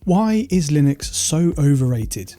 Why is Linux so overrated?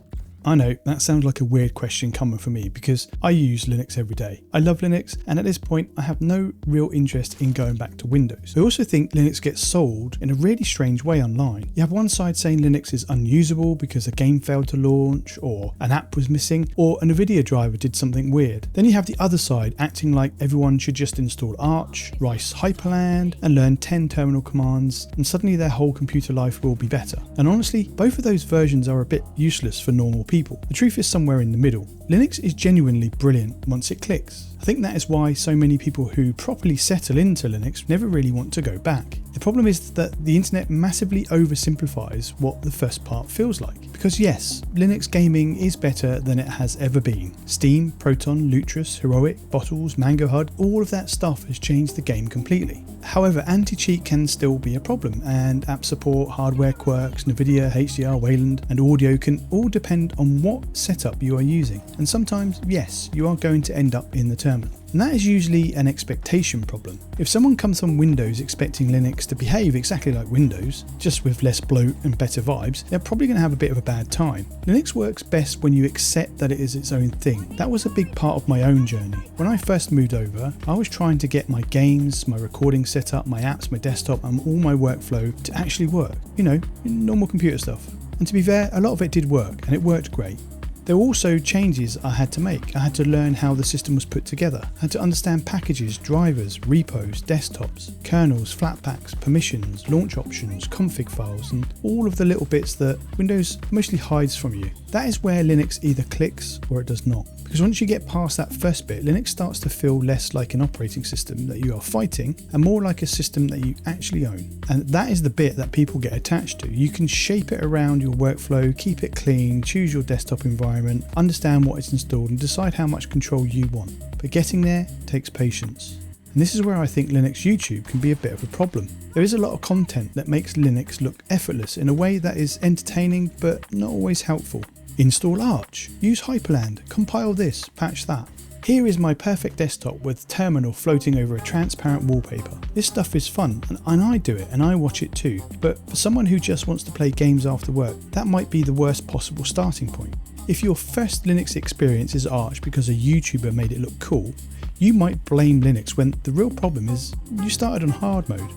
I know that sounds like a weird question coming from me because I use Linux every day. I love Linux, and at this point I have no real interest in going back to Windows. I also think Linux gets sold in a really strange way online. You have one side saying Linux is unusable because a game failed to launch, or an app was missing, or a NVIDIA driver did something weird. Then you have the other side acting like everyone should just install Arch, write Hyprland, and learn 10 terminal commands, and suddenly their whole computer life will be better. And honestly, both of those versions are a bit useless for normal people. The truth is somewhere in the middle. Linux is genuinely brilliant once it clicks. I think that is why so many people who properly settle into Linux never really want to go back. The problem is that the internet massively oversimplifies what the first part feels like. Because yes, Linux gaming is better than it has ever been. Steam, Proton, Lutris, Heroic, Bottles, Mango HUD, all of that stuff has changed the game completely. However, anti-cheat can still be a problem, and app support, hardware quirks, NVIDIA, HDR, Wayland, and audio can all depend on what setup you are using. And sometimes, yes, you are going to end up in the terminal. And that is usually an expectation problem. If someone comes from Windows expecting Linux to behave exactly like Windows, just with less bloat and better vibes, they're probably going to have a bit of a bad time. Linux works best when you accept that it is its own thing. That was a big part of my own journey. When I first moved over, I was trying to get my games, my recording setup, my apps, my desktop, and all my workflow to actually work. You know, normal computer stuff. And to be fair, a lot of it did work, and it worked great. There were also changes I had to make. I had to learn how the system was put together. I had to understand packages, drivers, repos, desktops, kernels, flatpaks, permissions, launch options, config files, and all of the little bits that Windows mostly hides from you. That is where Linux either clicks or it does not. Because once you get past that first bit, Linux starts to feel less like an operating system that you are fighting and more like a system that you actually own. And that is the bit that people get attached to. You can shape it around your workflow, keep it clean, choose your desktop environment, understand what is installed, and decide how much control you want. But getting there takes patience. And this is where I think Linux YouTube can be a bit of a problem. There is a lot of content that makes Linux look effortless in a way that is entertaining but not always helpful. Install Arch, use Hyprland, compile this, patch that. Here is my perfect desktop with terminal floating over a transparent wallpaper. This stuff is fun, and I do it and I watch it too, but for someone who just wants to play games after work, that might be the worst possible starting point. If your first Linux experience is Arch because a YouTuber made it look cool, you might blame Linux when the real problem is you started on hard mode.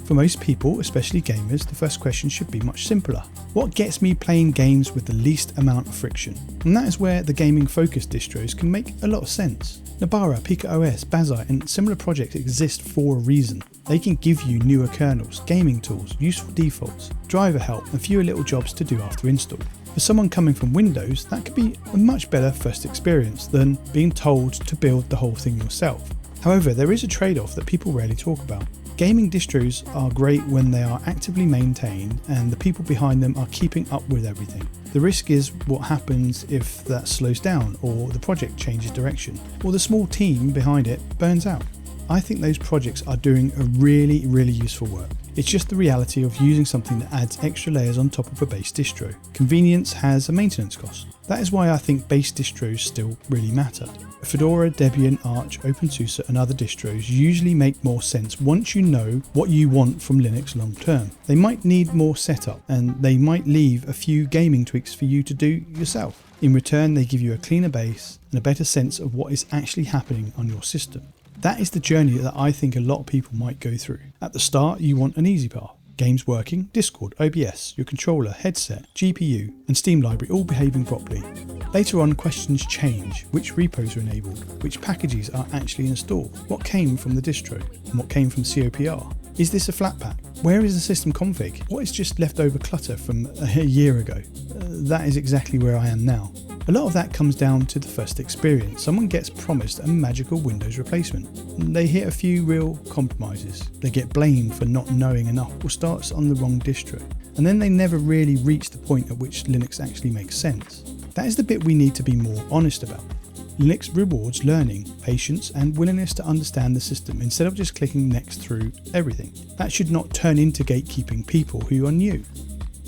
For most people, especially gamers, the first question should be much simpler. What gets me playing games with the least amount of friction? And that is where the gaming focused distros can make a lot of sense. Nobara, PikaOS, Bazzite, and similar projects exist for a reason. They can give you newer kernels, gaming tools, useful defaults, driver help, and fewer little jobs to do after install. For someone coming from Windows, that could be a much better first experience than being told to build the whole thing yourself. However, there is a trade-off that people rarely talk about. Gaming distros are great when they are actively maintained and the people behind them are keeping up with everything. The risk is what happens if that slows down, or the project changes direction, or the small team behind it burns out. I think those projects are doing a really useful work. It's just the reality of using something that adds extra layers on top of a base distro. Convenience has a maintenance cost. That is why I think base distros still really matter. Fedora, Debian, Arch, openSUSE and other distros usually make more sense once you know what you want from Linux long term. They might need more setup, and they might leave a few gaming tweaks for you to do yourself. In return, they give you a cleaner base and a better sense of what is actually happening on your system. That is the journey that I think a lot of people might go through. At the start, you want an easy path. Games working, Discord, OBS, your controller, headset, GPU, and Steam library all behaving properly. Later on, questions change. Which repos are enabled? Which packages are actually installed? What came from the distro? And what came from COPR? Is this a Flatpak? Where is the system config? What is just leftover clutter from a year ago? That is exactly where I am now. A lot of that comes down to the first experience. Someone gets promised a magical Windows replacement. They hit a few real compromises. They get blamed for not knowing enough or starts on the wrong distro. And then they never really reach the point at which Linux actually makes sense. That is the bit we need to be more honest about. Linux rewards learning, patience, and willingness to understand the system instead of just clicking next through everything. That should not turn into gatekeeping people who are new.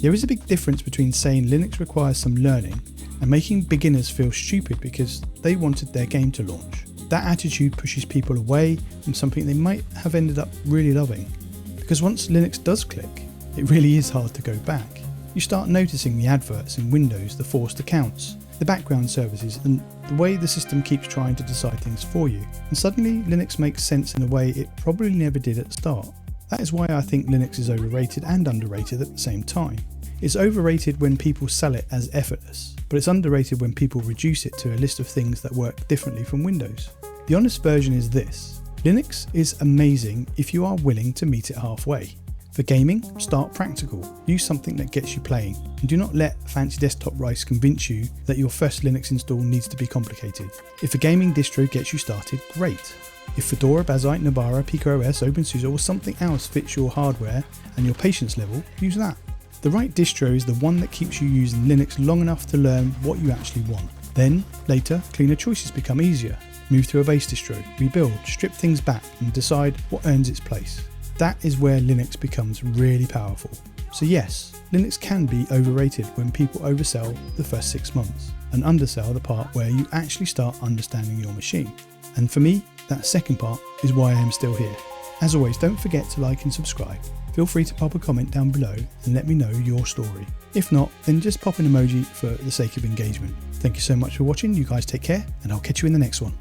There is a big difference between saying Linux requires some learning and making beginners feel stupid because they wanted their game to launch. That attitude pushes people away from something they might have ended up really loving. Because once Linux does click, it really is hard to go back. You start noticing the adverts in Windows, the forced accounts, the background services, and the way the system keeps trying to decide things for you. And suddenly Linux makes sense in a way it probably never did at the start. That is why I think Linux is overrated and underrated at the same time. It's overrated when people sell it as effortless, but it's underrated when people reduce it to a list of things that work differently from Windows. The honest version is this: Linux is amazing if you are willing to meet it halfway. For gaming, start practical. Use something that gets you playing, and do not let fancy desktop rice convince you that your first Linux install needs to be complicated. If a gaming distro gets you started, great. If Fedora, Bazzite, Nobara, PikaOS, openSUSE or something else fits your hardware and your patience level, use that. The right distro is the one that keeps you using Linux long enough to learn what you actually want. Then, later, cleaner choices become easier. Move to a base distro, rebuild, strip things back and decide what earns its place. That is where Linux becomes really powerful. So yes, Linux can be overrated when people oversell the first 6 months and undersell the part where you actually start understanding your machine. And for me, that second part is why I am still here. As always, don't forget to like and subscribe. Feel free to pop a comment down below and let me know your story. If not, then just pop an emoji for the sake of engagement. Thank you so much for watching. You guys take care, and I'll catch you in the next one.